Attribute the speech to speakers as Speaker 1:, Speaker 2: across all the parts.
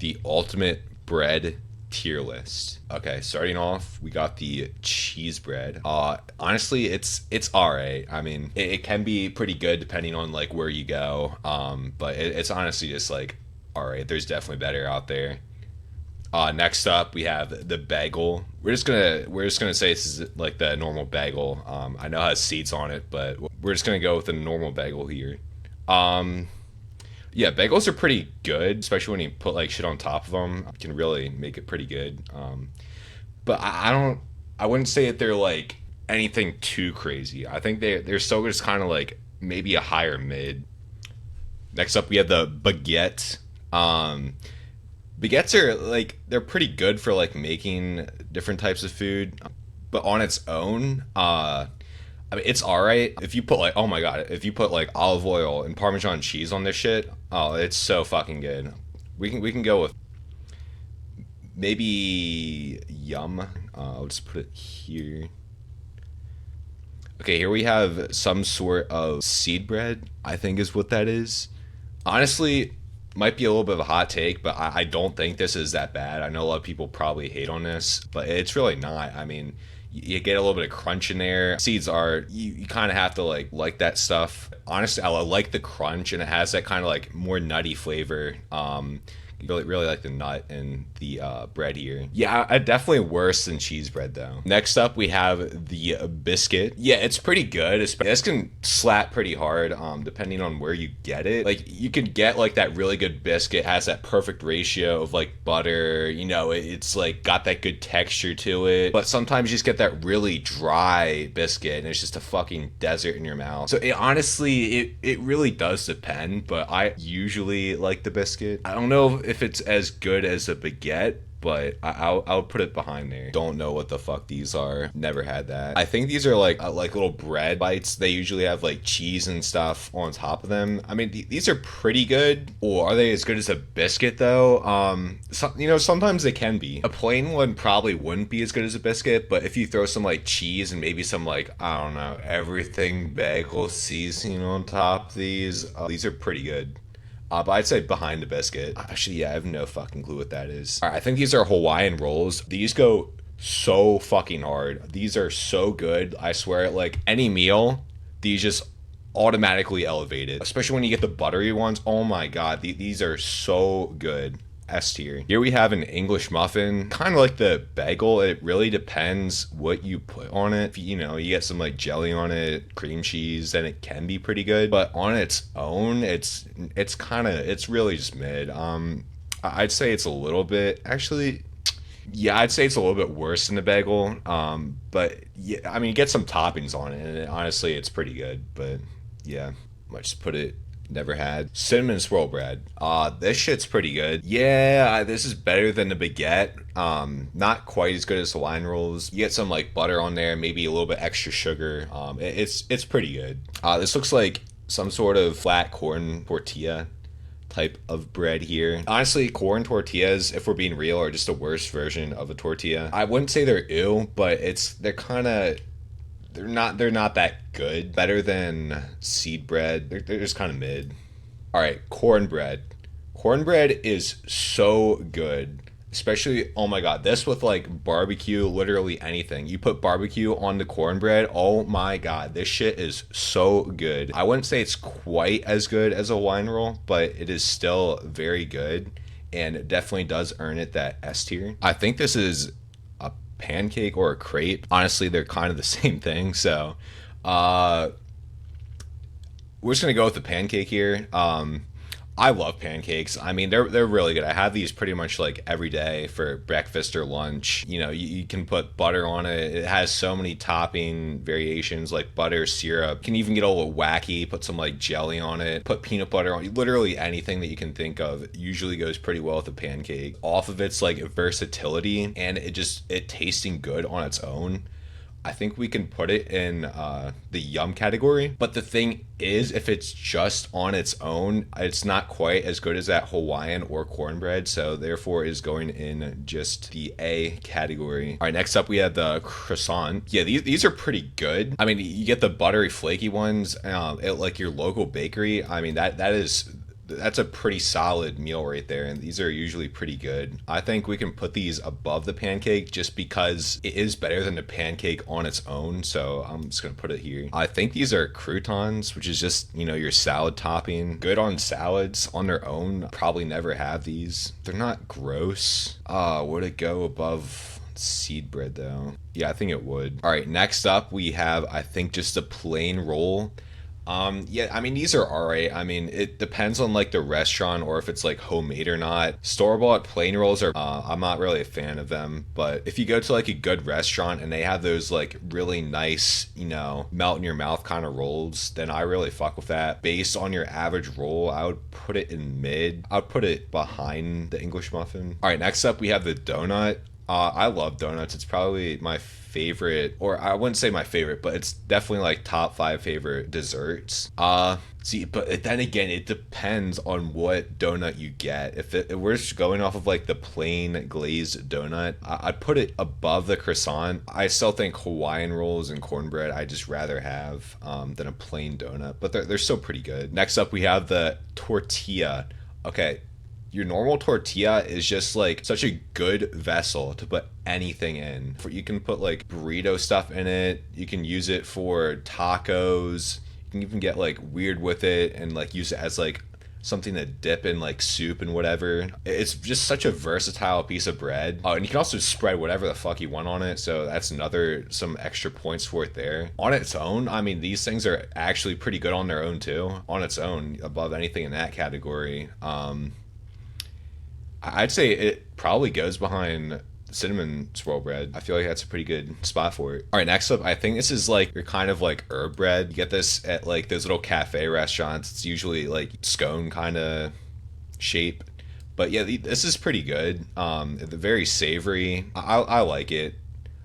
Speaker 1: The ultimate bread tier list. Okay, starting off, we got the cheese bread. Honestly, it's alright. I mean, it can be pretty good depending on like where you go. But it's honestly just like alright. There's definitely better out there. Next up, we have the bagel. We're just gonna say this is like the normal bagel. I know it has seeds on it, but we're just gonna go with the normal bagel here. Um, yeah, bagels are pretty good, especially when you put like shit on top of them. You can really make it pretty good. But I don't. I wouldn't say that they're like anything too crazy. I think they're still just kind of like maybe a higher mid. Next up, we have the baguette. Baguettes are like they're pretty good for like making different types of food, but on its own, I mean it's all right. If you put like oh my god, if you put like olive oil and Parmesan cheese on this shit, oh it's so fucking good. We can go with maybe yum. I'll just put it here. Okay, here we have some sort of seed bread. I think is what that is. Honestly, might be a little bit of a hot take, but I don't think this is that bad. I know a lot of people probably hate on this, but it's really not. I mean, you get a little bit of crunch in there. Seeds are you kind of have to like that stuff. Honestly, I like the crunch, and it has that kind of like more nutty flavor. Really like the nut and the bread here. Yeah, definitely worse than cheese bread though. Next up, we have the biscuit. Yeah, it's pretty good. This can slap pretty hard, depending on where you get it. Like you could get like that really good biscuit has that perfect ratio of like butter. You know, it's like got that good texture to it. But sometimes you just get that really dry biscuit, and it's just a fucking desert in your mouth. So it really does depend. But I usually like the biscuit. I don't know if it's as good as a baguette, but I'll put it behind there. Don't know what the fuck these are. Never had that. I think these are like little bread bites. They usually have like cheese and stuff on top of them. I mean, these are pretty good. Or are they as good as a biscuit though? Sometimes they can be. A plain one probably wouldn't be as good as a biscuit, but if you throw some like cheese and maybe some like I don't know everything bagel seasoning on top, these are pretty good. But I'd say behind the biscuit. Actually, yeah, I have no fucking clue what that is. All right, I think these are Hawaiian rolls. These go so fucking hard. These are so good. I swear, like any meal, these just automatically elevate it. Especially when you get the buttery ones. Oh my god, these are so good. S tier. Here we have an English muffin, kind of like the bagel. It really depends what you put on it. If, you get some like jelly on it, cream cheese, then it can be pretty good. But on its own, it's really just mid. I'd say it's a little bit actually. Yeah, I'd say it's a little bit worse than the bagel. But yeah, I mean, get some toppings on it, and honestly, it's pretty good. But yeah, might just put it never had. Cinnamon swirl bread. This shit's pretty good. Yeah, this is better than the baguette. Not quite as good as Hawaiian rolls. You get some like butter on there, maybe a little bit extra sugar. It's pretty good. This looks like some sort of flat corn tortilla type of bread here. Honestly, corn tortillas, if we're being real, are just a worse version of a tortilla. I wouldn't say they're ill, but they're not that good. Better than seed bread. They're just kind of mid. All right, cornbread. Cornbread is so good. Especially, oh my god, this with like barbecue, literally anything. You put barbecue on the cornbread, oh my god, this shit is so good. I wouldn't say it's quite as good as a wine roll, but it is still very good and it definitely does earn it that S tier. I think this is a pancake or a crepe. Honestly, they're kind of the same thing, so uh we're just gonna go with the pancake here. I love pancakes. I mean, they're really good. I have these pretty much like every day for breakfast or lunch. You can put butter on it. It has so many topping variations like butter, syrup. You can even get a little wacky, put some like jelly on it, put peanut butter on it. Literally anything that you can think of usually goes pretty well with a pancake. Off of its like versatility and it tasting good on its own. I think we can put it in the yum category. But the thing is, if it's just on its own, it's not quite as good as that Hawaiian or cornbread. So therefore is going in just the A category. All right, next up we have the croissant. Yeah, these are pretty good. I mean, you get the buttery flaky ones at like your local bakery. I mean, that's a pretty solid meal right there, and these are usually pretty good. I think we can put these above the pancake just because it is better than the pancake on its own, so I'm just gonna put it here. I think these are croutons, which is just, you know, your salad topping. Good on salads on their own. Probably never have these. They're not gross. Would it go above seed bread though? Yeah, I think it would. All right, next up we have, I think, just a plain roll. Yeah, I mean, these are alright. I mean, it depends on like the restaurant or if it's like homemade or not. Store-bought plain rolls are, I'm not really a fan of them, but if you go to like a good restaurant and they have those like really nice, you know, melt in your mouth kind of rolls, then I really fuck with that. Based on your average roll, I would put it in mid. I would put it behind the English muffin. Alright, next up we have the donut. I love donuts. It's probably my favorite, or I wouldn't say my favorite, but it's definitely like top 5 favorite desserts. See, but then again, it depends on what donut you get. If we're just going off of like the plain glazed donut, I'd put it above the croissant. I still think Hawaiian rolls and cornbread I just rather have than a plain donut, but they're still pretty good. Next up, we have the tortilla. Okay, your normal tortilla is just like such a good vessel to put anything in. You can put like burrito stuff in it. You can use it for tacos. You can even get like weird with it and like use it as like something to dip in like soup and whatever. It's just such a versatile piece of bread. Oh, and you can also spread whatever the fuck you want on it. So that's some extra points for it there. On its own, I mean, these things are actually pretty good on their own too. On its own, above anything in that category. I'd say it probably goes behind cinnamon swirl bread. I feel like that's a pretty good spot for it. All right, next up, I think this is like your kind of like herb bread. You get this at like those little cafe restaurants. It's usually like scone kind of shape. But yeah, this is pretty good. Very savory. I like it.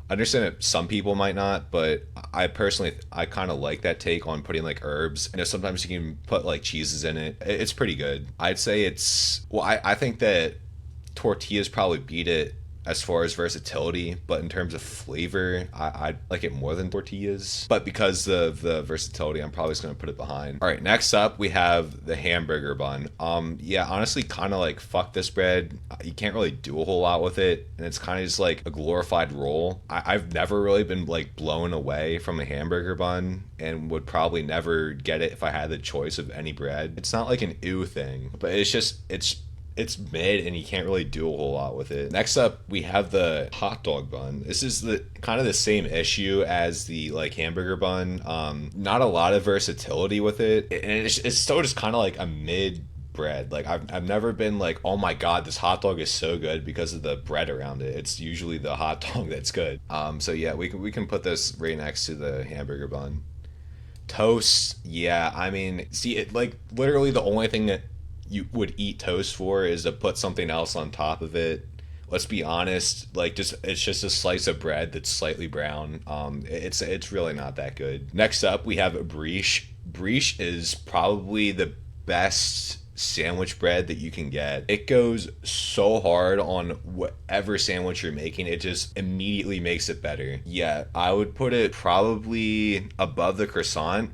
Speaker 1: I understand that some people might not, but I personally, I kind of like that take on putting like herbs. I know sometimes you can put like cheeses in it. It's pretty good. I'd say I think that tortillas probably beat it as far as versatility, but in terms of flavor, I like it more than tortillas. But because of the versatility, I'm probably just gonna put it behind. All right, next up we have the hamburger bun. Yeah, honestly, kind of like fuck this bread. You can't really do a whole lot with it, and it's kind of just like a glorified roll. I've never really been like blown away from a hamburger bun, and would probably never get it if I had the choice of any bread. It's not like an ew thing, but it's mid and you can't really do a whole lot with it. Next up, we have the hot dog bun. This is the kind of the same issue as the like hamburger bun. Not a lot of versatility with it, and it's still just kind of like a mid bread. Like I've never been like, oh my god, this hot dog is so good because of the bread around it. It's usually the hot dog that's good. So yeah, we can put this right next to the hamburger bun. Toast, yeah. I mean, see, it like literally the only thing that you would eat toast for is to put something else on top of it. Let's be honest, like it's just a slice of bread that's slightly brown. It's really not that good. Next up, we have a brie. Brie is probably the best sandwich bread that you can get. It goes so hard on whatever sandwich you're making. It just immediately makes it better. Yeah, I would put it probably above the croissant,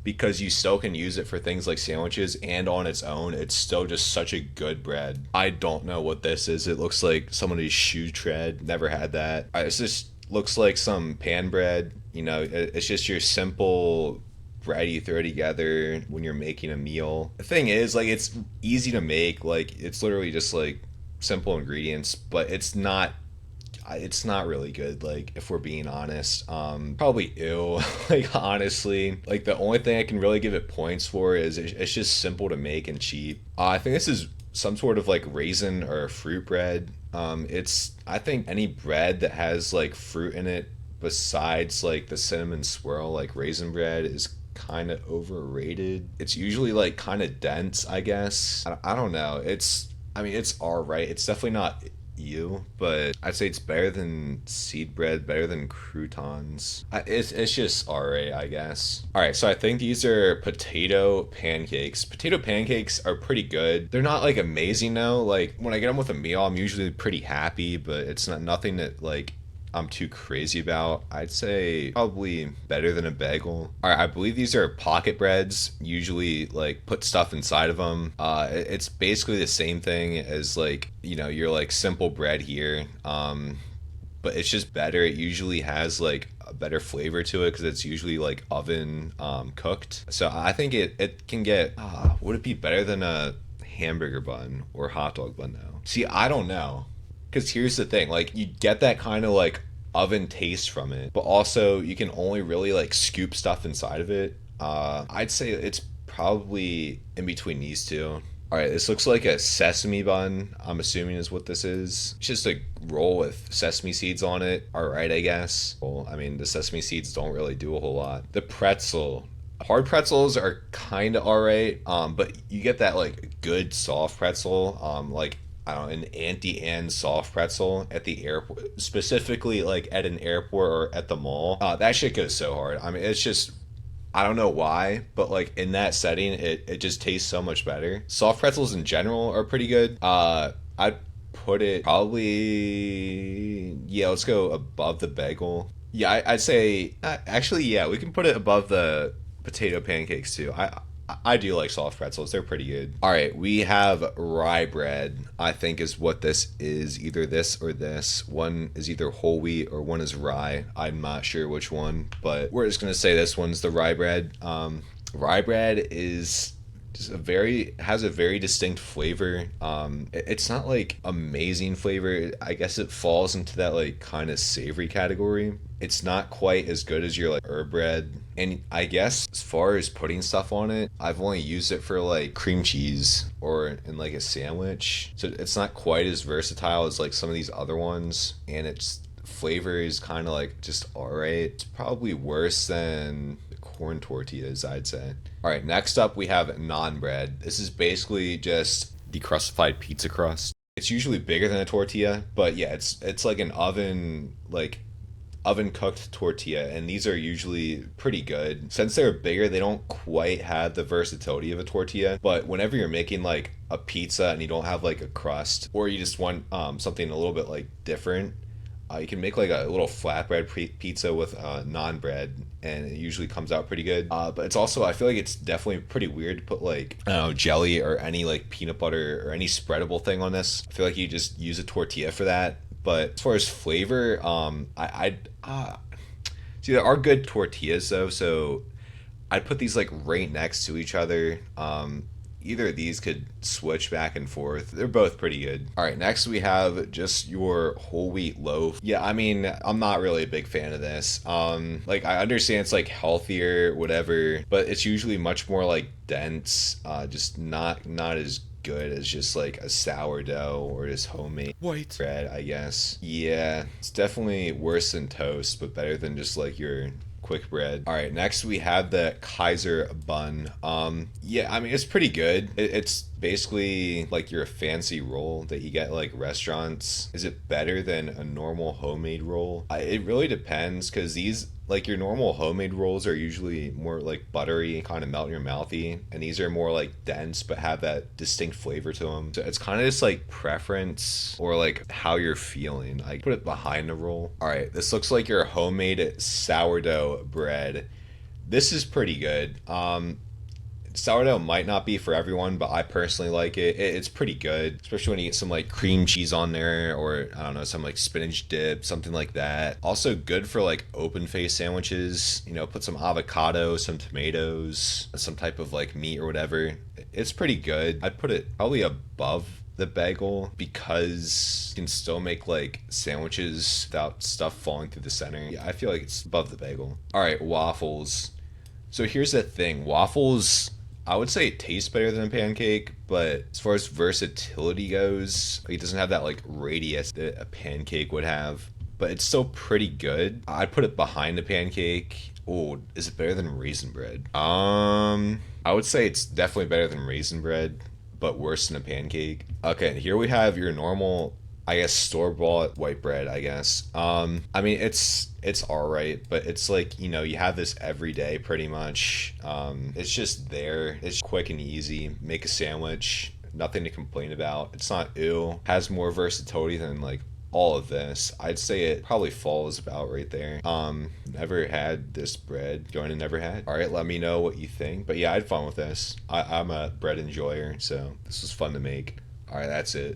Speaker 1: because you still can use it for things like sandwiches, and on its own, it's still just such a good bread. I don't know what this is. It looks like somebody's shoe tread. Never had that. It just looks like some pan bread. You know, it's just your simple bread you throw together when you're making a meal. The thing is, like, it's easy to make. Like, it's literally just like simple ingredients, but it's not really good, like, if we're being honest. Probably ew. Like, honestly, like, the only thing I can really give it points for is it's just simple to make and cheap. I think this is some sort of like raisin or fruit bread. I think any bread that has like fruit in it besides like the cinnamon swirl, like raisin bread, is kind of overrated. It's usually like kind of dense, I guess. I don't know. I mean, it's alright. It's definitely not but I'd say it's better than seed bread, better than croutons. It's just alright, I guess. Alright, so I think these are potato pancakes. Potato pancakes are pretty good. They're not like amazing though. Like when I get them with a meal, I'm usually pretty happy, but it's not nothing that like I'm too crazy about. I'd say probably better than a bagel. All right, I believe these are pocket breads. Usually, like put stuff inside of them. It's basically the same thing as like your like simple bread here. But it's just better. It usually has like a better flavor to it because it's usually like oven cooked. So I think it can get. Would it be better than a hamburger bun or hot dog bun though? See, I don't know. Because here's the thing, like you get that kind of like oven taste from it, but also you can only really like scoop stuff inside of it. I'd say it's probably in between these two. All right, this looks like a sesame bun. I'm assuming is what this is. It's just a roll with sesame seeds on it. All right, I guess. Well, I mean, the sesame seeds don't really do a whole lot. The pretzel. Hard pretzels are kind of all right, but you get that like good soft pretzel, like I don't know, an Auntie Anne's soft pretzel at the airport, specifically like at an airport or at the mall. That shit goes so hard. I mean, it's just I don't know why, but like in that setting, it just tastes so much better. Soft pretzels in general are pretty good. I'd put it probably yeah. Let's go above the bagel. Yeah, I'd say actually yeah. We can put it above the potato pancakes too. I do like soft pretzels. They're pretty good. All right, we have rye bread. I think is what this is. Either this or this. One is either whole wheat or one is rye. I'm not sure which one, but we're just gonna say this one's the rye bread. Rye bread is just has a very distinct flavor. It's not like amazing flavor. I guess it falls into that like kind of savory category. It's not quite as good as your like herb bread. And I guess as far as putting stuff on it, I've only used it for like cream cheese or in like a sandwich. So it's not quite as versatile as like some of these other ones. And its flavor is kind of like just alright. It's probably worse than the corn tortillas, I'd say. Alright, next up we have naan bread. This is basically just decrustified pizza crust. It's usually bigger than a tortilla, but yeah, it's like an oven cooked tortilla, and these are usually pretty good. Since they're bigger, they don't quite have the versatility of a tortilla, but whenever you're making like a pizza and you don't have like a crust, or you just want something a little bit like different, you can make like a little flatbread pizza with naan bread, and it usually comes out pretty good. But it's also, I feel like it's definitely pretty weird to put like, I don't know, jelly or any like peanut butter or any spreadable thing on this. I feel like you just use a tortilla for that. But as far as flavor, see, there are good tortillas though, so I'd put these like right next to each other. Either of these could switch back and forth. They're both pretty good. All right, next we have just your whole wheat loaf. Yeah, I mean, I'm not really a big fan of this. Like I understand it's like healthier, whatever, but it's usually much more like dense. Just not as good as just like a sourdough or just homemade white bread, I guess. Yeah, it's definitely worse than toast, but better than just like your quick bread. All right, next we have the Kaiser bun. Yeah, I mean it's pretty good. It's basically like your fancy roll that you get at, like restaurants. Is it better than a normal homemade roll? It really depends because these like your normal homemade rolls are usually more like buttery, kind of melt in your mouthy, and these are more like dense but have that distinct flavor to them. So it's kind of just like preference or like how you're feeling. I put it behind the roll. All right, this looks like your homemade sourdough bread. This is pretty good. Sourdough might not be for everyone, but I personally like it. It's pretty good, especially when you get some like cream cheese on there, or I don't know, some like spinach dip, something like that. Also good for like open face sandwiches. You know, put some avocado, some tomatoes, some type of like meat or whatever. It's pretty good. I'd put it probably above the bagel because you can still make like sandwiches without stuff falling through the center. Yeah, I feel like it's above the bagel. All right, waffles. So here's the thing, waffles, I would say it tastes better than a pancake, but as far as versatility goes, it doesn't have that like radius that a pancake would have, but it's still pretty good. I'd put it behind the pancake. Oh, is it better than raisin bread? I would say it's definitely better than raisin bread, but worse than a pancake. Okay, here we have your normal, I guess, store-bought white bread, I guess. I mean, it's all right, but it's like, you know, you have this every day pretty much. It's just there. It's quick and easy. Make a sandwich. Nothing to complain about. It's not ew. Has more versatility than like all of this, I'd say it probably falls about right there. Never had this bread. Join and never had. All right, let me know what you think. But yeah, I had fun with this. I'm a bread enjoyer, so this was fun to make. All right, that's it.